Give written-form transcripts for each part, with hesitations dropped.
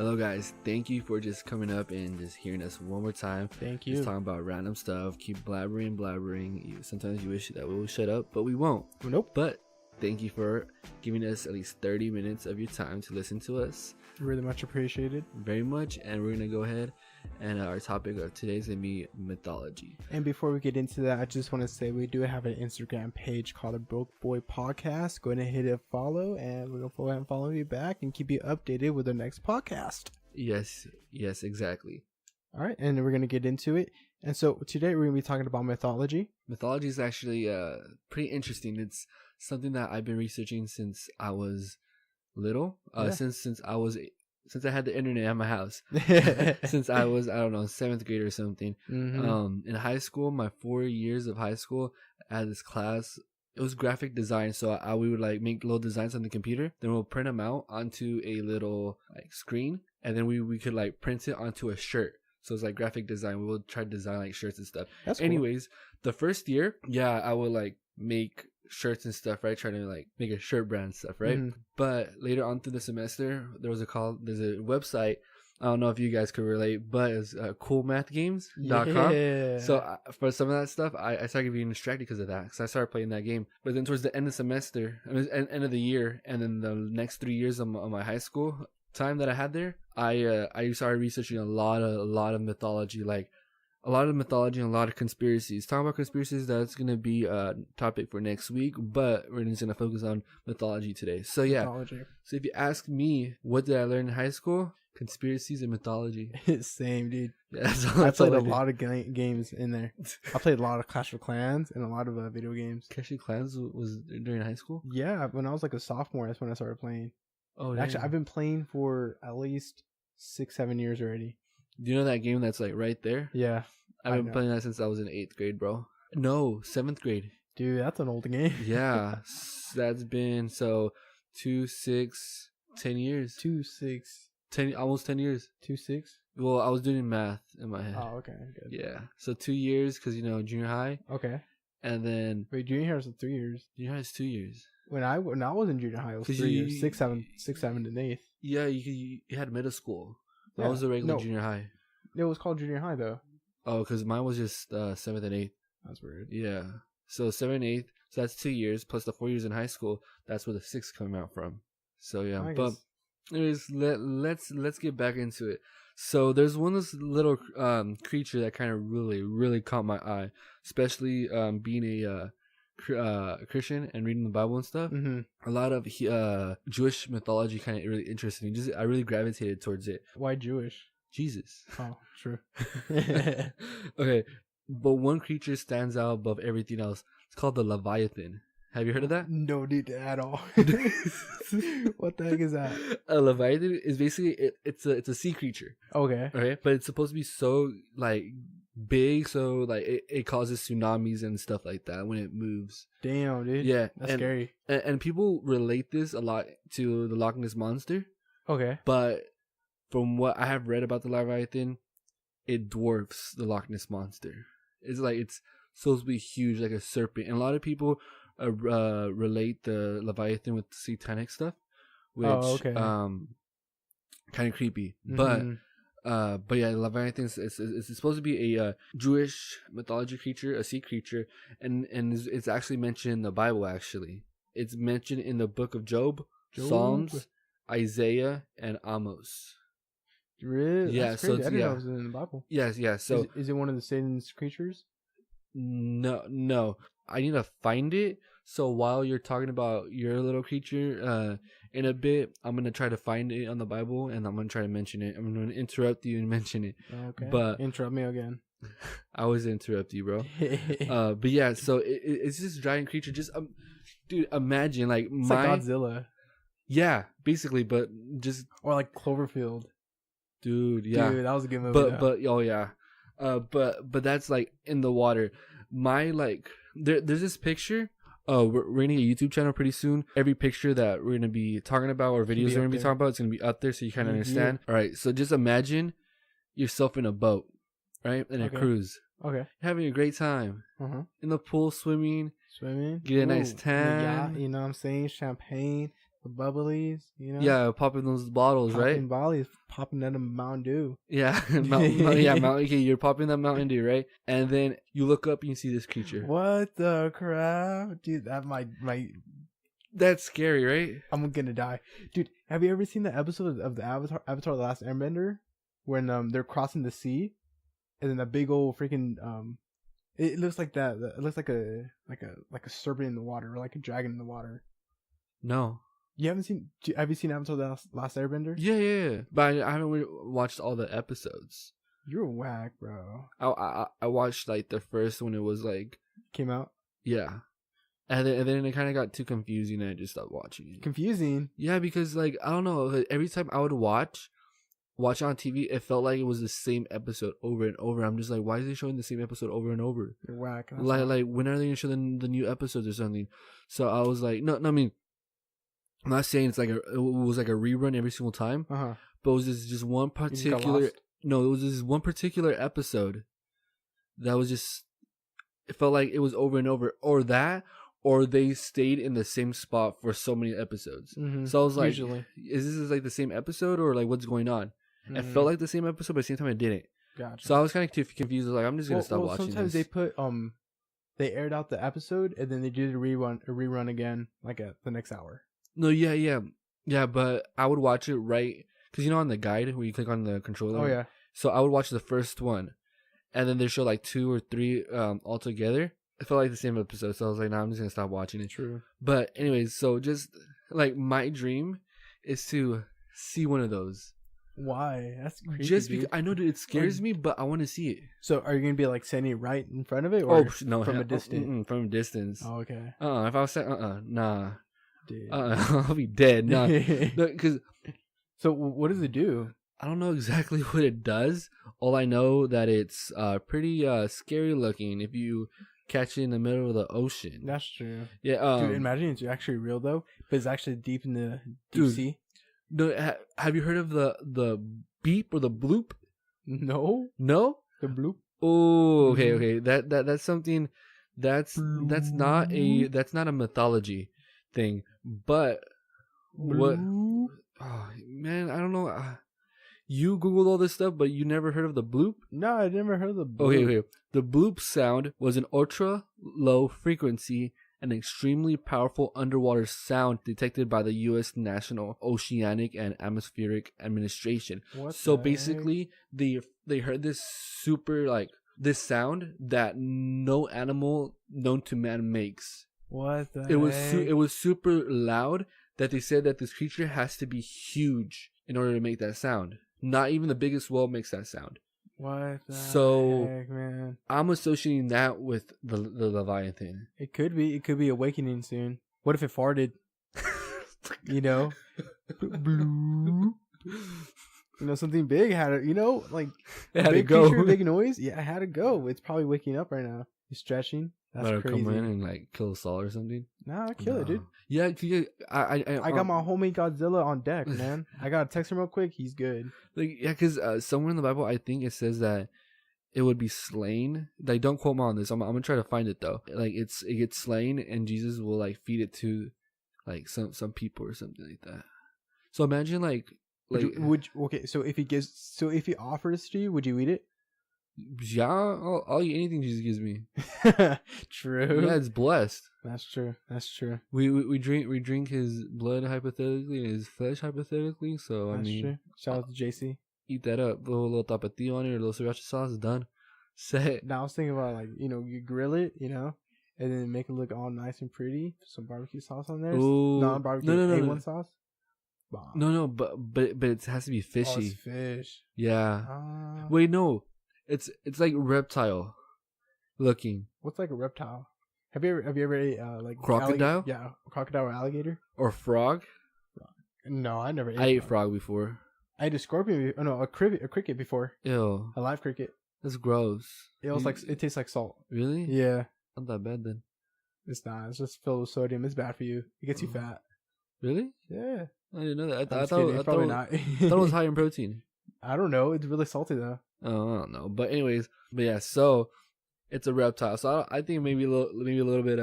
Hello guys, thank you for just coming up and just hearing us one more time. Thank you. Just talking about random stuff, keep blabbering. Sometimes you wish that we will shut up, but we won't. Nope. But thank you for giving us at least 30 minutes of your time to listen to us. Really much appreciated. Very much. And we're going to go ahead and our topic of today is going to be mythology. And before we get into that, I just want to say we do have an Instagram page called the Broke Boy Podcast. Go ahead and hit a follow, and we're going to go ahead and follow you back and keep you updated with the next podcast. Yes, exactly. All right, and we're going to get into it. And so today we're going to be talking about mythology. Mythology is actually pretty interesting. It's something that I've been researching since I was little. Since I had the internet at my house. Since I was, 7th grade or something. Mm-hmm. In high school, my 4 years of high school, I had this class. It was graphic design, so we would like make little designs on the computer. Then we'll print them out onto a little like screen, and then we could like print it onto a shirt. So it's like graphic design. We would try to design like shirts and stuff. That's cool. Anyways, the first year, I would like make shirts and stuff, right? Trying to like make a shirt brand and stuff, right? Mm-hmm. But later on through the semester, there's a website. I don't know if you guys could relate, but it's coolmathgames.com. Yeah. So for some of that stuff, I started getting distracted because of that. Because I started playing that game. But then towards the end of the semester, end of the year, and then the next 3 years of my high school time that I had there, I started researching a lot of mythology, like a lot of mythology and a lot of conspiracies. Talking about conspiracies, that's gonna be a topic for next week, but we're just gonna focus on mythology today. So yeah, mythology. So if you ask me, what did I learn in high school? Conspiracies and mythology. Same, dude. Yeah, I played a lot of games in there. I played a lot of Clash of Clans and a lot of video games. Clash of Clans was during high school? Yeah, when I was like a sophomore, that's when I started playing. Oh, actually, I've been playing for at least 6-7 years already. Do you know that game that's like right there? Yeah. I've been playing that since I was in 8th grade, bro. No, 7th grade. Dude, that's an old game. Yeah. That's been 2, 6, 10 years. 2, 6. 10, almost 10 years. 2, 6? Well, I was doing math in my head. Oh, okay. Good. Yeah. So 2 years because, junior high. Okay. And then... Wait, junior high was 3 years. Junior high is 2 years. When I was in junior high, it was 3 years. 6, 7, and 8th. Yeah, you had middle school. That was the regular junior high. It was called junior high, though. Oh, because mine was just 7th and 8th. That's weird. Yeah. So 7th and 8th. So that's 2 years plus the 4 years in high school. That's where the 6 come out from. So yeah. But anyways, let's get back into it. So there's this little creature that kind of really caught my eye, especially being a Christian and reading the Bible and stuff. Mm-hmm. A lot of Jewish mythology kind of really interested me. I really gravitated towards it. Why Jewish? Jesus. Oh, true. Okay, but one creature stands out above everything else. It's called the Leviathan. Have you heard of that? No, dude, at all. What the heck is that? A Leviathan is basically it's a sea creature. Okay. Okay, but it's supposed to be so like big, so like it causes tsunamis and stuff like that when it moves. Damn, dude. Yeah, that's scary. And people relate this a lot to the Loch Ness monster. Okay. But from what I have read about the Leviathan, it dwarfs the Loch Ness monster. It's supposed to be huge, like a serpent. And a lot of people relate the Leviathan with satanic stuff, which kind of creepy. Mm-hmm. But yeah, the Leviathan is supposed to be a Jewish mythology creature, a sea creature, and it's actually mentioned in the Bible. Actually, it's mentioned in the book of Job. Psalms, Isaiah, and Amos. Really? Yeah. That's crazy. I didn't know it was in the Bible. Yes. Yeah. So is it one of the Satan's creatures? No. I need to find it. So while you're talking about your little creature, in a bit, I'm gonna try to find it on the Bible, and I'm gonna try to mention it. I'm gonna interrupt you and mention it. Okay. But interrupt me again. I always interrupt you, bro. But yeah. So it's this giant creature. Just dude, imagine like it's like Godzilla. Yeah, basically, but just or like Cloverfield. Dude, yeah. Dude, that was a good movie. But oh yeah. But that's like in the water. There's this picture. We're gonna get a YouTube channel pretty soon. Every picture that we're gonna be talking about or videos we're gonna be talking about, it's gonna be up there so you kind of understand. All right, so just imagine yourself in a boat, right, in a cruise. Okay. Having a great time. In the pool, swimming. Get a nice tan. You know what I'm saying? Champagne. the bubblies, Yeah, popping those bottles, popping right? volleys, popping out of Mountain Dew. Yeah, okay, you're popping that Mountain Dew, right? And then you look up and you see this creature. What the crap, dude? That my That's scary, right? I'm gonna die, dude. Have you ever seen the episode of the Avatar: The Last Airbender, when they're crossing the sea, and then that big old freaking it looks like that. It looks like a serpent in the water, or like a dragon in the water. No. You haven't seen? Have you seen Avatar: The Last Airbender? Yeah. But I haven't watched all the episodes. You're whack, bro. I watched like the first when it was like Came out yeah, and then it kind of got too confusing and I just stopped watching it. confusing. Yeah, because like I don't know, like, every time I would watch it on TV, it felt like it was the same episode over and over. I'm just like, why is it showing the same episode over and over? You're whack. That's Like when are they gonna show the new episodes or something? So I was like, no, I mean, I'm not saying it was like a rerun every single time, Uh-huh. but it was just one You just got particular. lost? No, it was this one particular episode that was just. It felt like it was over and over, or they stayed in the same spot for so many episodes. Mm-hmm. So I was like, Usually. is this like the same episode or like what's going on? It Mhm. felt like the same episode, but at the same time it didn't. Gotcha. So I was kind of confused. I was like, I'm just gonna stop watching sometimes this. they put they aired out the episode and then they did a rerun again, like at the next hour. No, yeah, but I would watch it right because on the guide where you click on the controller. Oh yeah. So I would watch the first one, and then they show like 2 or 3 all together. It felt like the same episode, so I was like, nah, I'm just gonna stop watching it. True. But anyways, so just like my dream is to see one of those. Why? That's creepy, Just dude. because I know that it scares me, but I want to see it. So are you gonna be like standing right in front of it, or No, from a distance? from a distance. Oh, okay. If I was saying, nah, Dude. I'll be dead. Nah, because So what does it do? I don't know exactly what it does. All I know that it's pretty scary looking if you catch it in the middle of the ocean. That's true. Yeah, Dude, imagine it's actually real though, but it's actually deep in the deep Dude. sea. No, have you heard of the beep or the bloop? No, No. the bloop. Oh, okay. That's something that's not a mythology thing, but what? Bloop. Oh, man, I don't know. You googled all this stuff, but you never heard of the bloop? No, I never heard of the bloop. Okay. The bloop sound was an ultra low frequency and extremely powerful underwater sound detected by the U.S. National Oceanic and Atmospheric Administration. What So the basically, they heard this super this sound that no animal known to man makes. What the It was heck? it was super loud that they said that this creature has to be huge in order to make that sound. Not even the biggest whale makes that sound. What the So- heck, man? I'm associating that with the Leviathan. It could be awakening soon. What if it farted? You know, bloop. Something big had it. Like It had to big go. creature, big noise. Yeah, it had to go. It's probably waking up right now. It's stretching. That's Better crazy. come in and kill Saul or something. Nah, I'll kill it, dude. Yeah, I I got my homie Godzilla on deck, man. I gotta text him real quick. He's good. because somewhere in the Bible I think it says that it would be slain. Like, don't quote me on this. I'm gonna try to find it though. Like it gets slain and Jesus will like feed it to like some people or something like that. So imagine like Okay, so if he offers to you, would you eat it? yeah, I'll eat anything Jesus gives me. True. Yeah, it's blessed. That's true. We drink his blood hypothetically and his flesh hypothetically. So That's I mean, true. Shout out to JC. eat that up. Put a little tapatio on it or a little sriracha sauce. Done. Set. Now I was thinking about you grill it, and then make it look all nice and pretty. Some barbecue sauce on there. Ooh. No, barbecue No. A1 sauce. Bomb. No, but it has to be Oh, fishy. it's fish. Yeah. Ah. Wait, no. It's like reptile looking What's like a reptile? Have you ever ate like Crocodile? Yeah, crocodile or alligator. or frog. No, I never ate. I ate frog before. I ate a scorpion. Oh no, a cricket before. Ew, A live cricket. that's gross. It was it tastes like salt. Really? Yeah, Not that bad then. it's not. It's just filled with sodium. It's bad for you. It gets you Oh. fat. Really? Yeah. I didn't know that. I I'm thought just kidding. I Probably thought not. it was high in protein. I don't know. It's really salty though. Oh, I don't know. But anyways, yeah. So it's a reptile. So I think maybe a little bit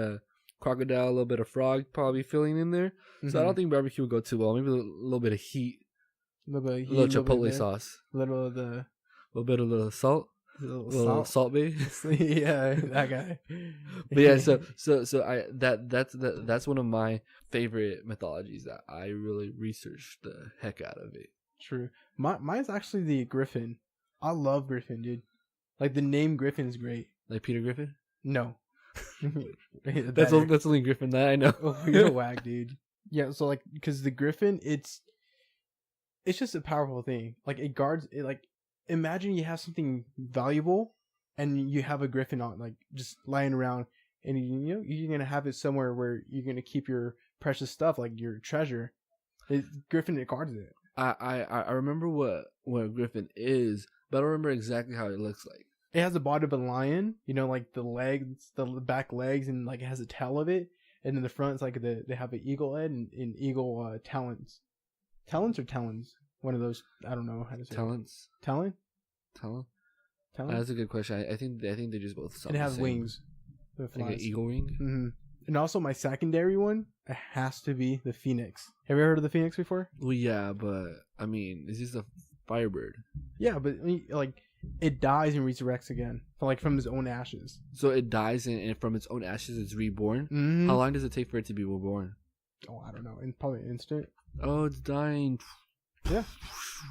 crocodile, a little bit of frog probably filling in there. So I don't think barbecue would go too well. Maybe a little bit of heat, A little bit of a heat, little chipotle sauce, a little of the a little bit of little salt, a little a little salt bay. Yeah, that guy. But yeah, so that's one of my favorite mythologies that I really researched the heck out of it. True. Mine's actually the Griffin. I love Griffin, dude. Like the name Griffin is great. Like Peter Griffin. No. That's only Griffin that I know. Oh, you're whack, dude. Yeah, so like, because the Griffin, it's just a powerful thing. Like it guards it. Like imagine you have something valuable, and you have a Griffin on, like just lying around, and you're gonna have it somewhere where you're gonna keep your precious stuff, like your treasure. Griffin, it guards it. I remember what Griffin is, but I don't remember exactly how it looks like. It has the body of a lion, like the legs, the back legs, and like it has a tail of it, and in the front it's like they have an eagle head and eagle talons. Talons or talons? One of those. I don't know how to say. Talons. Talon. Talon. Talon. That's a good question. I think they just both sound and it the has same. wings. Like an eagle wing. Mm-hmm. And also my secondary one, it has to be the phoenix. Have you ever heard of the phoenix before? Well, yeah, but I mean, it's just a firebird. Yeah, but like it dies and resurrects again, from its own ashes. So it dies and from its own ashes it's reborn. Mm-hmm. How long does it take for it to be reborn? Oh, I don't know. Probably an instant. Oh, it's dying. Yeah,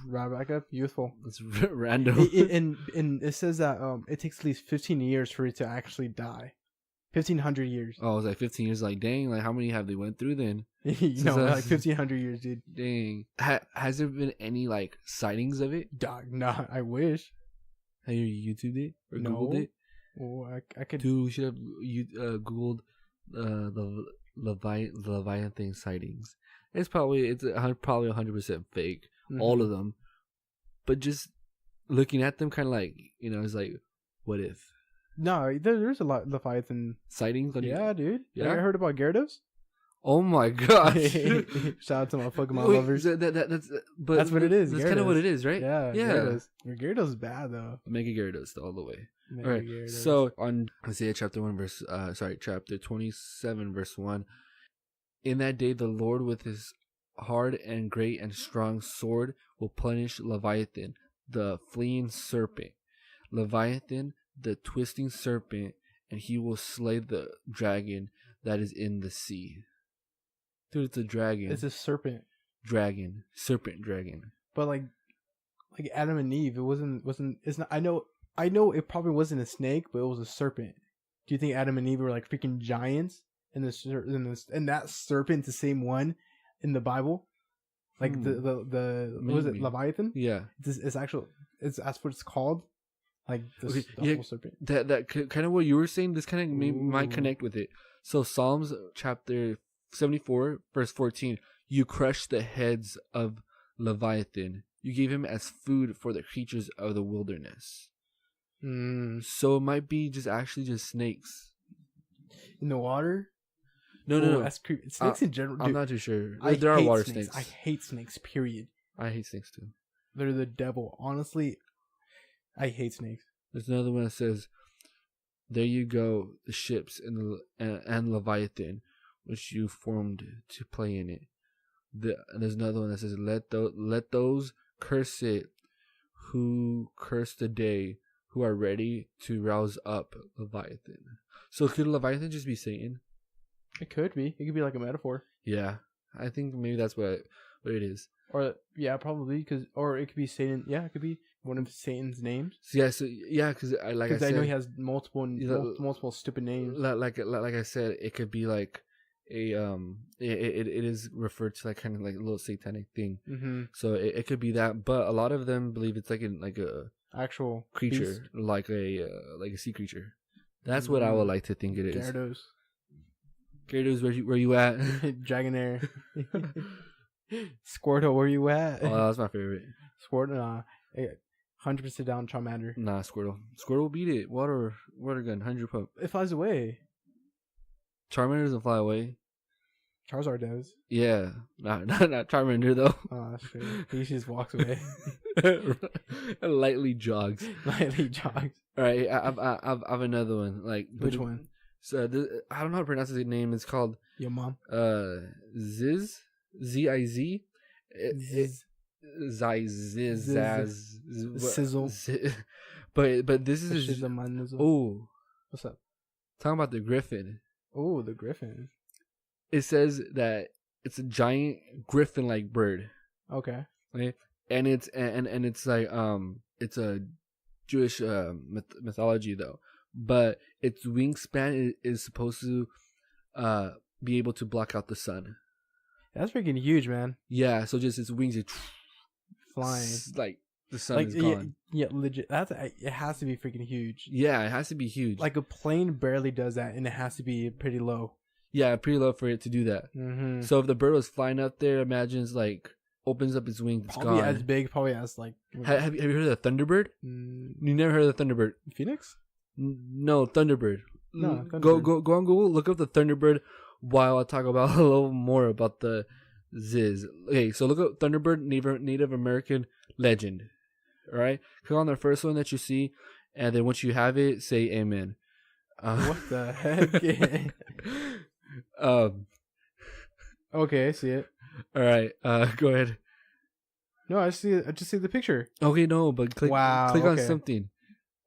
right back up, youthful. That's random. And it says that it takes at least 15 years for it to actually die. 1,500 years. Oh, it was like 15 years. Like, dang, like how many have they went through then? Like 1,500 years, dude. Dang. Has there been any like sightings of it? Dog, nah. I wish. Have you YouTubed it or No. Googled it? Oh, I could. Dude, we should have Googled the Leviathan sightings. It's probably 100% fake, all of them. But just looking at them, kind of like it's like, what if? No, there's a lot of Leviathan sightings. Yeah, dude. Yeah, I heard about Gyarados. Oh my gosh! Shout out to my Pokemon lovers. That's what it is. That's kind of what it is, right? Yeah. Gyarados is bad though. Mega Gyarados all the way. Mega all right. Gyarados. So on Isaiah chapter 27 verse 1. In that day, the Lord with his hard and great and strong sword will punish Leviathan, the fleeing serpent. Leviathan, the twisting serpent, and he will slay the dragon that is in the sea. Dude, it's a dragon. It's a serpent. Serpent dragon. But like Adam and Eve, it wasn't. It's not. I know. It probably wasn't a snake, but it was a serpent. Do you think Adam and Eve were like freaking giants? And that serpent, the same one in the Bible, like the what was it, Leviathan? Yeah, it's actual. That's what it's called. Like the whole serpent. That kind of what you were saying. This kind of might connect with it. So Psalms chapter 74 verse 14. You crushed the heads of Leviathan. You gave him as food for the creatures of the wilderness. So it might be just snakes in the water. No. That's creepy. Snakes in general. Dude, I'm not too sure. There are water snakes. I hate snakes. Period. I hate snakes too. They're the devil. Honestly, I hate snakes. There's another one that says, "There you go, the ships and Leviathan, which you formed to play in it." There's another one that says, "Let those curse it, who curse the day, who are ready to rouse up Leviathan." So could Leviathan just be Satan? It could be. It could be like a metaphor. Yeah, I think maybe that's what it is. Or yeah, probably or it could be Satan. Yeah, it could be one of Satan's names. Because I know he has multiple stupid names. Like I said, it could be like a it is referred to like kind of like a little satanic thing. Mm-hmm. So it could be that, but a lot of them believe it's like a actual creature, beast. like a sea creature. That's what I would like to think it is. Gyarados, where you at? Dragonair. Squirtle, where you at? Oh, that's my favorite. Squirtle, 100% down Charmander. Nah, Squirtle. Squirtle beat it. Water gun, 100 pump. It flies away. Charmander doesn't fly away. Charizard does. Yeah, not Charmander though. Oh, shit. He just walks away. Lightly jogs. All right, I have another one. Like which one? So I don't know how to pronounce his name. It's called Your mom. Ziz, Z-I-Z. Ziz. Ziz, Zaz, Sizzle. But this is oh, what's up? Talking about the griffin. Oh, the griffin. It says that it's a giant griffin-like bird. Okay. Okay? And it's like it's a Jewish mythology though, but its wingspan is supposed to be able to block out the sun. That's freaking huge, man. Yeah, so just its wings are flying like the sun is gone. Yeah, legit. It has to be freaking huge. Yeah, it has to be huge. Like a plane barely does that, and it has to be pretty low. Yeah, pretty low for it to do that. Mm-hmm. So if the bird was flying up there, imagine it's like opens up its wings, it's probably gone. as big, probably as like. Have you heard of the Thunderbird? You never heard of the Thunderbird? Phoenix? No, Thunderbird. No, Thunderbird. Go on Google, look up the Thunderbird while I talk about a little more about the Ziz. Okay, so look up Thunderbird Native American legend. All right, click on the first one that you see, and then once you have it, say amen. What the heck? Okay, I see it. All right, go ahead. No, I see it. I just see the picture. Okay, no, but click on something.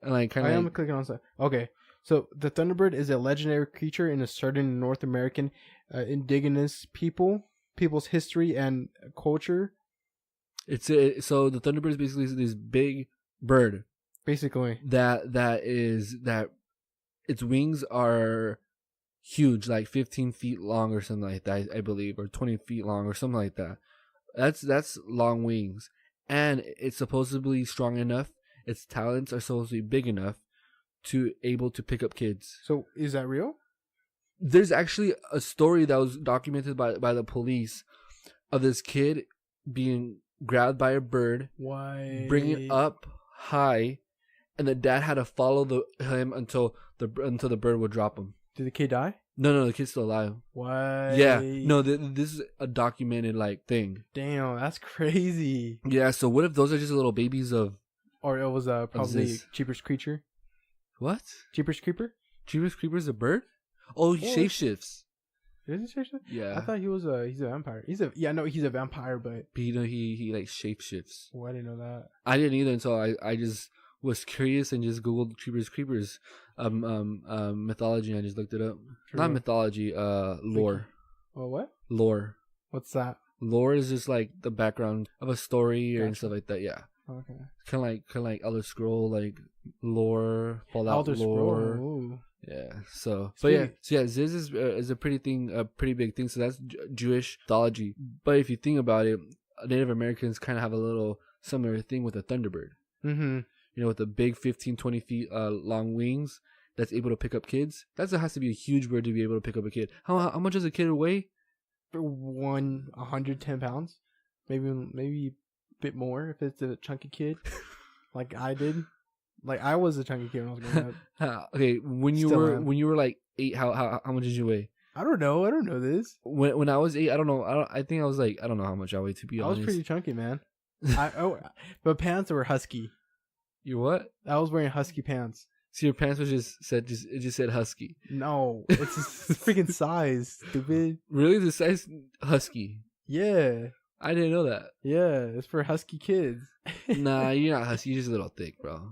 And like kind of. I am clicking on something. Okay, so the Thunderbird is a legendary creature in a certain North American indigenous people's history and culture. So the Thunderbird is basically this big bird. Basically, that its wings are huge, like 15 feet long or something like that, I believe, or 20 feet long or something like that. That's long wings, and it's supposedly strong enough. Its talons are supposed to be big enough to able to pick up kids. So is that real? There's actually a story that was documented by the police of this kid being grabbed by a bird, bring it up high, and the dad had to follow him until the bird would drop him. Did the kid die? No, the kid's still alive. Why? Yeah, no, this is a documented like thing. Damn, that's crazy. Yeah, so what if those are just little babies of? Or it was probably Jeepers Creature. What? Jeepers Creeper? Jeepers Creeper's a bird? Oh, he shapeshifts. Is he shapeshifts? Yeah. I thought he's a vampire. He's a vampire, but he like shapeshifts. Oh, I didn't know that. I didn't either until I just was curious and just googled Jeepers Creepers mythology and I just looked it up. True. Not mythology, lore. Well, what? Lore. What's that? Lore is just like the background of a story and stuff like that. Yeah. Okay. Kind of like Elder Scroll, like lore, Fallout Elder lore. Scroll. Yeah. So Ziz is a pretty big thing. So that's Jewish mythology. But if you think about it, Native Americans kind of have a little similar thing with a Thunderbird. Mm-hmm. You know, with the big 15, 20 feet long wings that's able to pick up kids. That has to be a huge bird to be able to pick up a kid. How much does a kid weigh? 110 pounds, maybe a bit more if it's a chunky kid, like I did. Like I was a chunky kid when I was growing up. Okay, when you were like 8, how much did you weigh? I don't know this. When I was 8, I don't know. I think I was like, I don't know how much I weighed, to be honest. I was pretty chunky, man. But pants were husky. You what? I was wearing husky pants. So your pants was just said husky. No, it's just freaking size, stupid. Really, the size husky? Yeah, I didn't know that. Yeah, it's for husky kids. Nah, you're not husky. You're just a little thick, bro.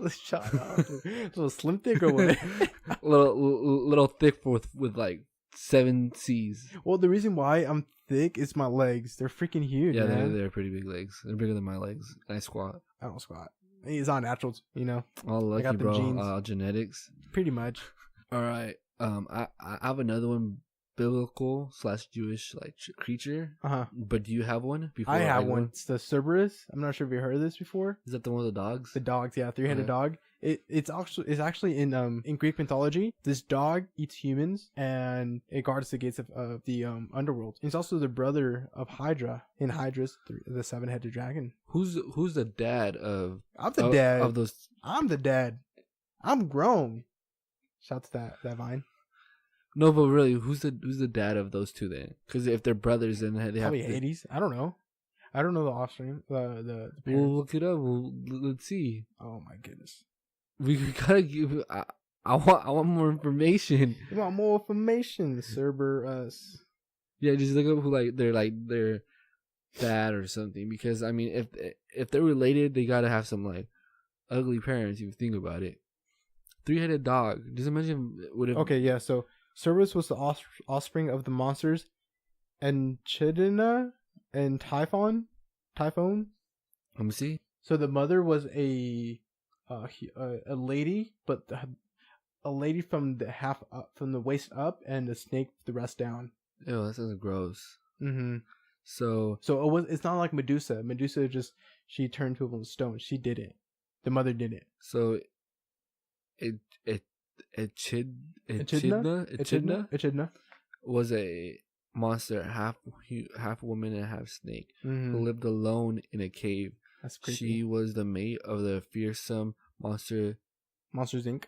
Shut up. A little slim thick or what? little thick with like 7 C's. Well, the reason why I'm thick is my legs. They're freaking huge. Yeah, man. they're pretty big legs. They're bigger than my legs. And I squat. I don't squat. It's all natural, you know. All lucky, bro. Genes. Genetics. Pretty much. All right. I have another one, biblical / Jewish like creature. But do you have one? I have one. It's the Cerberus. I'm not sure if you heard of this before. Is that the one with the dogs? The dogs, yeah, 3-headed dog. It's actually in Greek mythology. This dog eats humans and it guards the gates of the underworld. It's also the brother of Hydra in Hydra's the 7-headed dragon. Who's the dad of? I'm the dad of those. I'm the dad. I'm grown. Shout to that Vine. No, but really, who's the dad of those two then? Because if they're brothers, then they probably have Hades. I don't know. I don't know the offspring. The parents. We'll look it up. Let's see. Oh my goodness. We gotta give. I want more information. You want more information, Cerberus? Yeah, just look up who they're bad or something. Because I mean, if they're related, they gotta have some like ugly parents. If you think about it, 3-headed dog. Just imagine would have. Okay, yeah. So Cerberus was the offspring of the monsters Echidna and Typhon. Typhon. Let me see. So the mother was a lady, but a lady from the half up, from the waist up, and the snake the rest down. Ew, that sounds gross. Mm-hmm. So It's not like Medusa. Medusa she turned people into stone. She did it. The mother did it. so Echidna was a monster, half woman and half snake, who lived alone in a cave. That's creepy. She was the mate of the fearsome Monsters Inc.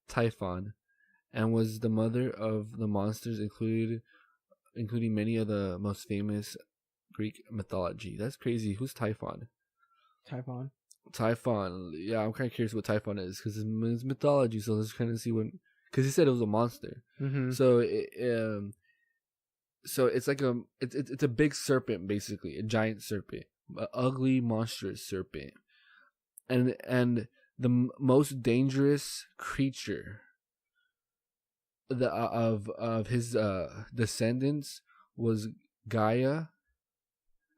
Typhon, and was the mother of the monsters including many of the most famous Greek mythology. That's crazy. Who's Typhon? Typhon. Yeah, I'm kind of curious what Typhon is because it's mythology. So let's kind of see what. Because he said it was a monster. Mm-hmm. So it's like it's a big serpent, basically a giant serpent, an ugly, monstrous serpent, and the most dangerous creature of his descendants was Gaia.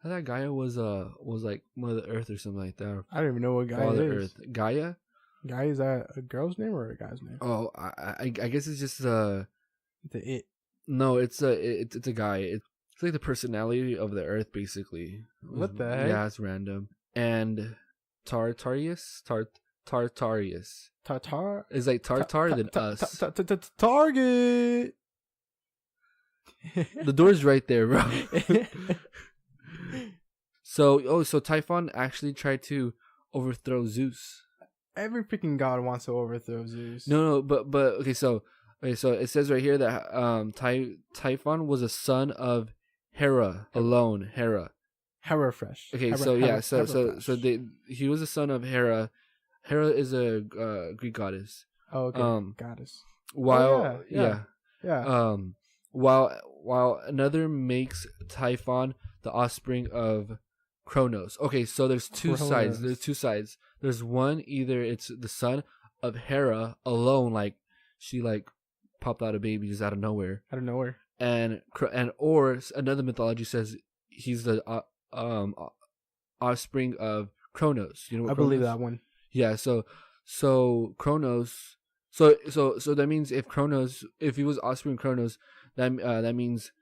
I thought Gaia was like Mother Earth or something like that. I don't even know what Gaia is. Earth. Gaia. Gaia, is that a girl's name or a guy's name? Oh, I guess it's just it. No, it's a guy. It's like the personality of the Earth, basically. What the heck? Yeah, it's random. And Tartarius. Tartar It's like Tartar than us. Target. The door's right there, bro. So Typhon actually tried to overthrow Zeus. Every freaking god wants to overthrow Zeus. No, but okay, so it says right here that Typhon was a son of Hera alone. Hera Fresh. Okay, he was a son of Hera. Hera is a Greek goddess. Oh, okay. Goddess. While yeah. While another makes Typhon the offspring of Kronos. Okay, so there's two sides. There's one, either it's the son of Hera alone, like she like popped out a baby just out of nowhere. And or another mythology says he's the offspring of Kronos. You know what I Kronos? believe that one. Yeah, so Kronos. So that means if he was offspring Kronos, that means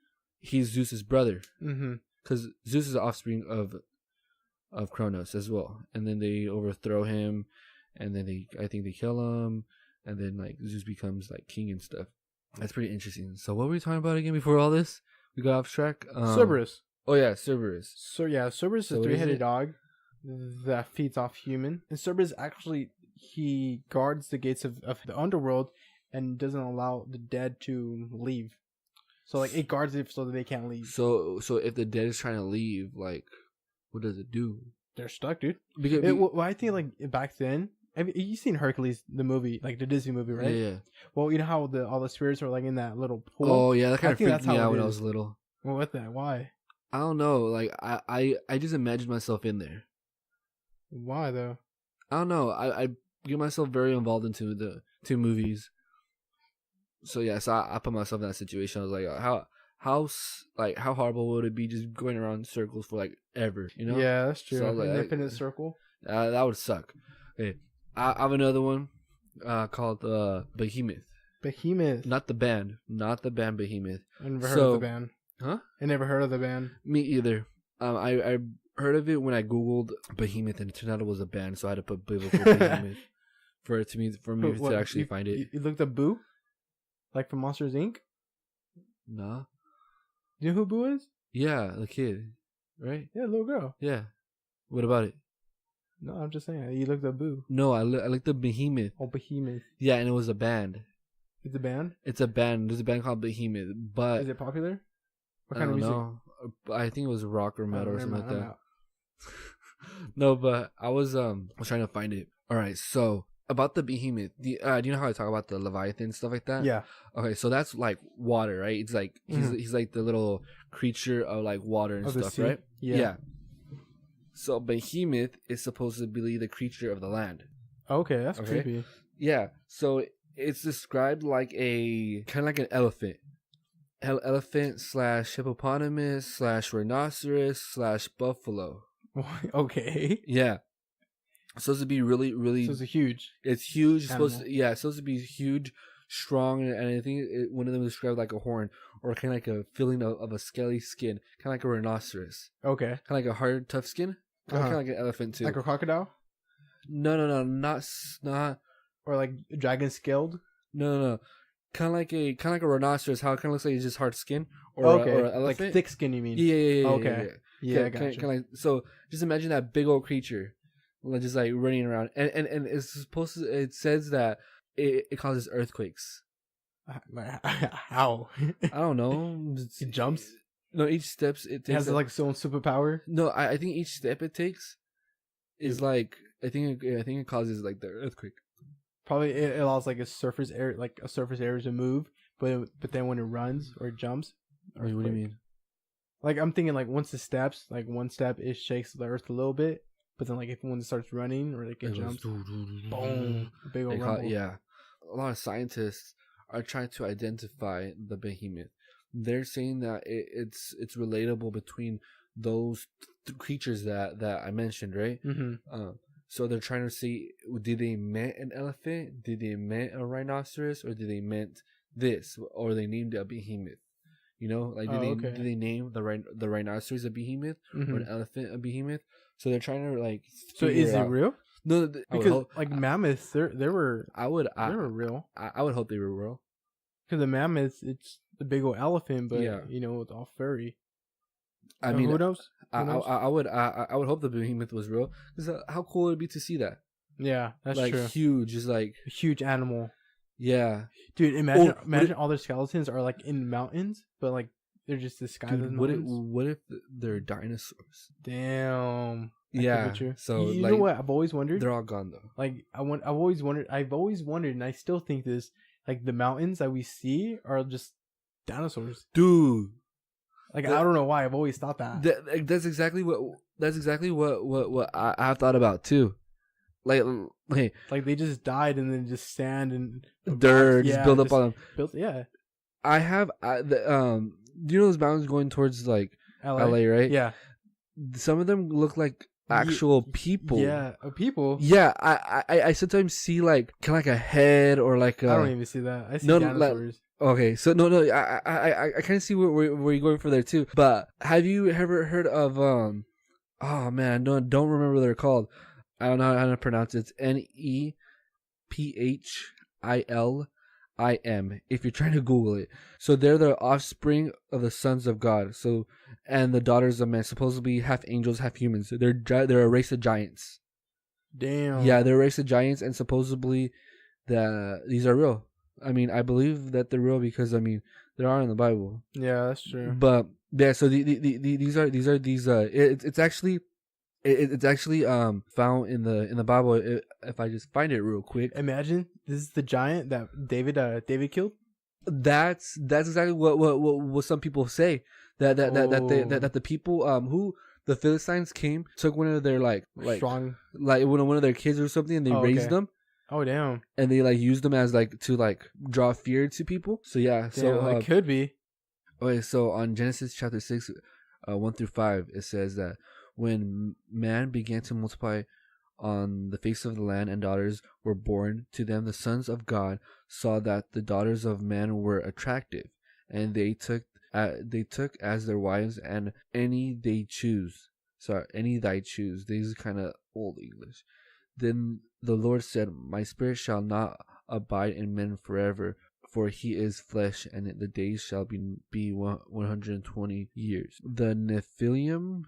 he's Zeus's brother. Mm-hmm. Because Zeus is the offspring of Kronos as well, and then they overthrow him, and then I think they kill him, and then like Zeus becomes like king and stuff. That's pretty interesting. So what were we talking about again before all this? We got off track. Cerberus. Oh yeah, Cerberus. So yeah, Cerberus is a 3-headed dog that feeds off human. And Cerberus actually he guards the gates of the underworld and doesn't allow the dead to leave. So like it guards it so that they can't leave. So if the dead is trying to leave, like what does it do? They're stuck, dude. Because I think like back then, I mean, you've seen Hercules, the movie, like the Disney movie, right? Yeah. Well, you know how all the spirits are like in that little pool. Oh yeah, that kind of freaked me out when I was little. Well, what that? Why? I don't know. Like I just imagined myself in there. Why though? I don't know. I get myself very involved into the two movies. So yeah, so I put myself in that situation. I was like, how horrible would it be just going around in circles for like ever? You know? Yeah, that's true. So An infinite circle. That would suck. Okay, I have another one called Behemoth. Behemoth. Not the band Behemoth. I never heard of the band. Huh? I never heard of the band. Me either. I heard of it when I googled Behemoth, and it turned out it was a band, so I had to put biblical Behemoth for me to actually find it. You looked up Boo, like from Monsters Inc. Nah. You know who Boo is? Yeah, the kid, right? Yeah, little girl. Yeah. What about it? No, I'm just saying. You looked up Boo. No, I looked up Behemoth. Oh, Behemoth. Yeah, and it was a band. It's a band? It's a band. There's a band called Behemoth, but is it popular? What kind of music? Know. I think it was rock or metal or something like that. Out. No, but I was trying to find it. All right, so about the behemoth. Do you know how I talk about the Leviathan and stuff like that? Yeah. Okay, so that's like water, right? It's like he's like the little creature of like water and Of the stuff, sea? right? Yeah. So behemoth is supposed to be the creature of the land. Okay, that's Okay. creepy. Yeah. So it's described like a kind of like an elephant. Elephant / hippopotamus / rhinoceros / buffalo. Okay. Yeah. It's supposed to be really, really. So it's a huge. It's huge. It's animal. it's supposed to be huge, strong, and I think one of them described like a horn or kind of like a feeling of a scaly skin, kind of like a rhinoceros, Okay. kind of like a hard, tough skin, kind of like an elephant too. Like a crocodile? No, not. Or like dragon scaled? No. Kind of like a rhinoceros. How it kind of looks like it's just hard skin, or Okay. or an elephant. Like thick skin, you mean? Yeah. Okay. Yeah, I got you. Kind of like, so just imagine that big old creature, just like running around, and it's supposed to. It says that it causes earthquakes. How? I don't know. It jumps? No, each steps it takes. It has like its own superpower? No, I think each step it takes is like I think it causes like the earthquake. Probably it allows like a surface area to move, but then when it runs or it jumps. Wait, what do you mean? Like I'm thinking like once it steps, like one step it shakes the earth a little bit, but then like if one starts running or like it jumps, boom, a big old rumble. Yeah, a lot of scientists are trying to identify the behemoth. They're saying that it's relatable between those creatures that I mentioned, right? Mm-hmm. So they're trying to see, did they meant an elephant? Did they meant a rhinoceros? Or did they meant this? Or they named it a behemoth? You know, like did they name the rhinoceros a behemoth or an elephant a behemoth? So they're trying to like. So is it real? No, because like mammoths, they were real. I would hope they were real. Because the mammoths, it's the big old elephant, but yeah. you know, it's all furry. I mean, who knows? I would hope the behemoth was real, because how cool would it be to see that? Yeah, that's like, true. Huge, just like a huge animal. Yeah, dude. Imagine all their skeletons are like in mountains, but like they're just disguised as mountains. What if they're dinosaurs? Damn. Yeah. So you know what I've always wondered? They're all gone though. Like I've always wondered, and I still think this. Like the mountains that we see are just dinosaurs, dude. Like I don't know why I've always thought that. That's exactly what I've thought about too. Like they just died and then just sand and dirt just build up on them. Yeah. I have do you know those mountains going towards like LA, right? Yeah. Some of them look like actual people. Yeah, people. Yeah, I sometimes see like kind of like a head or like I don't even see that. I see dinosaurs. Okay, so no, I kind of see where you're going for there too. But have you ever heard of oh man, no, don't remember what they're called. I don't know how to pronounce it. It's Nephilim. If you're trying to Google it, so they're the offspring of the sons of God. So and the daughters of men, supposedly half angels, half humans. So they're a race of giants. Damn. Yeah, they're a race of giants, and supposedly these are real. I mean, I believe that they're real because I mean they are in the Bible. Yeah, that's true. But yeah, so these are it's actually found in the Bible. If I just find it real quick. Imagine this is the giant that David killed. That's exactly what some people say that the people who the Philistines came, took one of their like strong, like one of their kids or something, and they raised them. Oh damn! And they like used them as like to like draw fear to people. So yeah, so it could be. Okay, so on Genesis chapter 6, 1-5, it says that when man began to multiply on the face of the land and daughters were born to them, the sons of God saw that the daughters of man were attractive, and they took as their wives and any they choose. These are kind of old English. Then the Lord said, "My spirit shall not abide in men forever, for he is flesh, and the days shall be 120 years." The Nephilim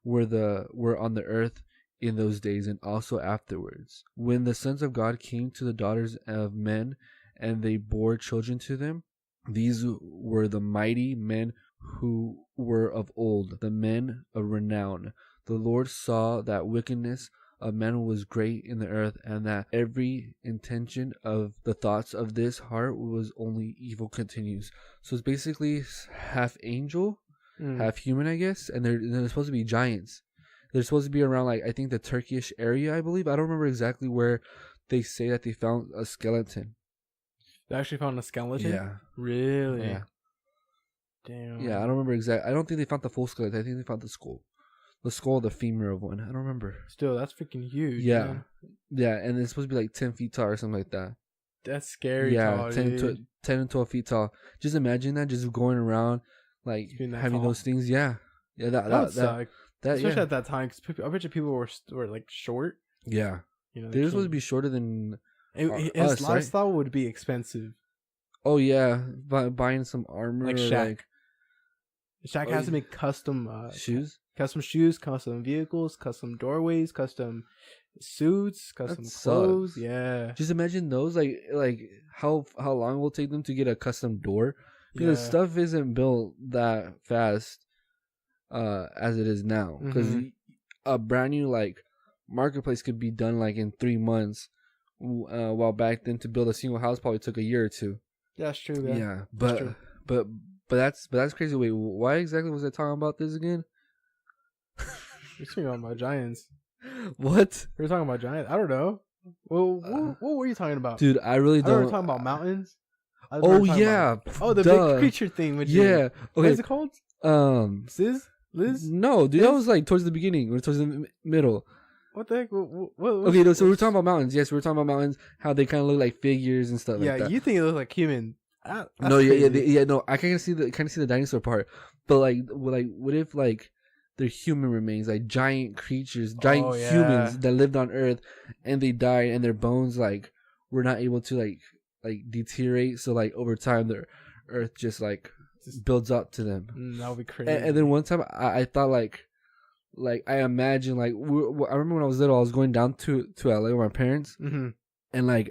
were on the earth in those days, and also afterwards. When the sons of God came to the daughters of men, and they bore children to them, these were the mighty men who were of old, the men of renown. The Lord saw that wickedness of man was great in the earth, and that every intention of the thoughts of this heart was only evil continues. So it's basically half angel, half human, I guess, and they're supposed to be giants. They're supposed to be around, like, I think the Turkish area, I believe. I don't remember exactly where they say that they found a skeleton. They actually found a skeleton? Yeah. Really? Yeah. Damn. Yeah, I don't remember exactly. I don't think they found the full skeleton. I think they found the skull. The skull, the femur of one. I don't remember. Still, that's freaking huge. Yeah. Man. Yeah, and it's supposed to be like 10 feet tall or something like that. That's scary. Yeah, tall, 10 and 12 feet tall. Just imagine that, just going around, like, having those things. Yeah. Yeah, that would suck. Especially yeah. at that time, because I bet you people were like short. Yeah. You know, They're supposed to be shorter than his us, lifestyle right? would be expensive. Oh, yeah. Buying some armor. Like Shaq. Shaq has to make custom shoes? Custom shoes, custom vehicles, custom doorways, custom suits, custom clothes. Sucks. Yeah. Just imagine those, like how long will it take them to get a custom door? Because stuff isn't built that fast as it is now. Because a brand new, like, marketplace could be done, like, in 3 months, while back then to build a single house probably took a year or two. That's true, man. Yeah, but that's crazy. Wait, why exactly was I talking about this again? We're talking about giants. What? We're talking about giants. I don't know. Well, what were you talking about? Dude, I really don't. We were talking about mountains. Oh yeah. The big creature thing. Yeah. Okay. What is it called? Liz? No, dude, that was like towards the beginning or towards the middle. What the heck? Okay, no, so we were talking about mountains. Yes, we were talking about mountains. How they kind of look like figures and stuff. Yeah, like that. You think it looks like human? No, yeah. No, I kind of see the dinosaur part. But like, what if like they're human remains, like giant creatures, humans that lived on Earth, and they died, and their bones like were not able to like deteriorate. So like over time, their Earth just builds up to them. That would be crazy. And then one time, I thought like I imagine like I remember when I was little, I was going down to LA with my parents, and like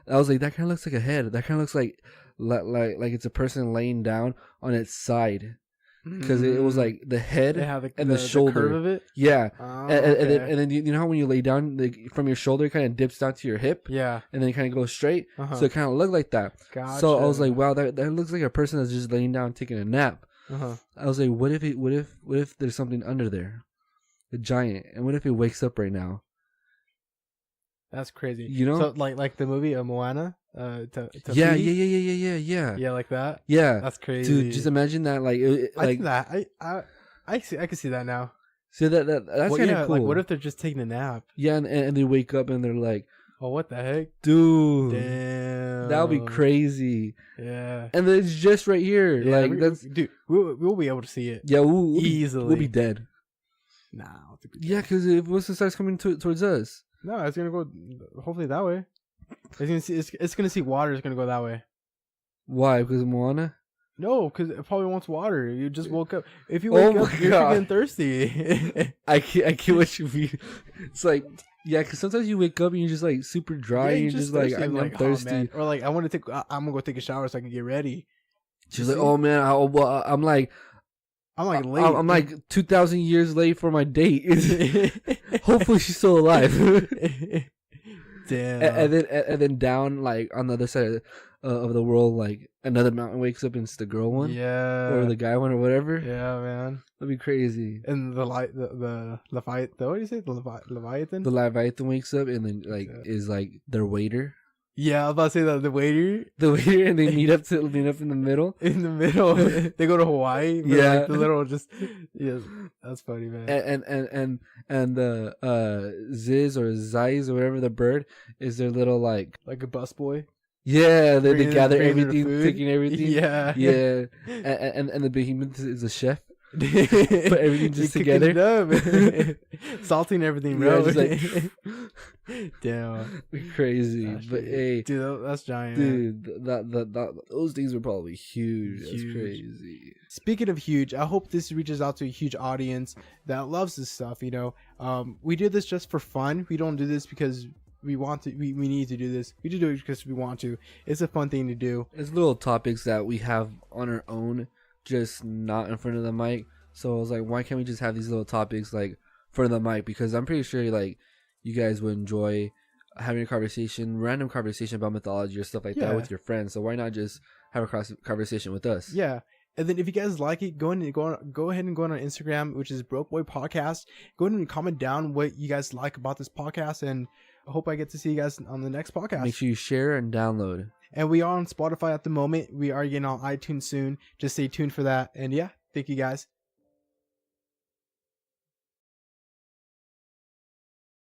I was like, that kind of looks like a head. That kind of looks like it's a person laying down on its side. Because it was like the head and the shoulder. The curve of it? Yeah. And then you know how when you lay down, from your shoulder, it kind of dips down to your hip? Yeah. And then it kind of goes straight. So it kind of looked like that. Gotcha. So I was like, wow, that looks like a person that's just laying down taking a nap. I was like, what if there's something under there? A giant. And what if it wakes up right now? That's crazy. You know? So like the movie Moana? Yeah, like that. Yeah, that's crazy, dude. Just imagine that, I can see that now. So that's kind of cool. Like, what if they're just taking a nap? Yeah, and they wake up and they're like, "Oh, what the heck, dude? Damn, that would be crazy." Yeah, and it's just right here. Yeah, dude. We'll be able to see it. Yeah, we'll easily. We'll be dead. Nah, yeah, because if once it starts coming towards us, no, it's gonna go. Hopefully that way. It's gonna see water. It's gonna go that way. Why? Because of Moana? No, because it probably wants water. You just woke up. If you wake up, you're getting thirsty. I get what you mean. It's like, yeah, because sometimes you wake up and you're just like super dry. And you're just like, I'm thirsty. Or like, I'm gonna go take a shower so I can get ready. She's like, oh man, I'm like late. I'm like 2,000 years late for my date. Hopefully she's still alive. Damn. And then down like on the other side of the world, like another mountain wakes up and it's the girl one, or the guy one, or whatever. Yeah, man, that'd be crazy. And the Leviathan, what do you say? The Leviathan. The Leviathan wakes up and then is like their waiter. Yeah, I was about to say that the waiter, and they meet up in the middle. In the middle, they go to Hawaii. Yeah, like the little that's funny, man. And the Ziz or Zeiss or whatever the bird is their little like a busboy. Yeah, they gather everything, picking everything. Yeah. And the behemoth is a chef. Put everything just together. Salting everything, bro. Yeah, just like damn, crazy. But hey, dude, that's giant, dude. That those things were probably huge. That's crazy. Speaking of huge, I hope this reaches out to a huge audience that loves this stuff. You know, we do this just for fun. We don't do this because we want to. We need to do this. We do it because we want to. It's a fun thing to do. It's little topics that we have on our own, just not in front of the mic. So I was like, why can't we just have these little topics like for the mic? Because I'm pretty sure like you guys would enjoy having a conversation, random conversation about mythology or stuff like that with your friends. So why not just have a conversation with us? Yeah. And then if you guys like it, go ahead and go on our Instagram, which is Broke Boy Podcast. Go ahead and comment down what you guys like about this podcast, and I hope I get to see you guys on the next podcast. Make sure you share and download. And we are on Spotify at the moment. We are getting on iTunes soon. Just stay tuned for that. And yeah, thank you guys.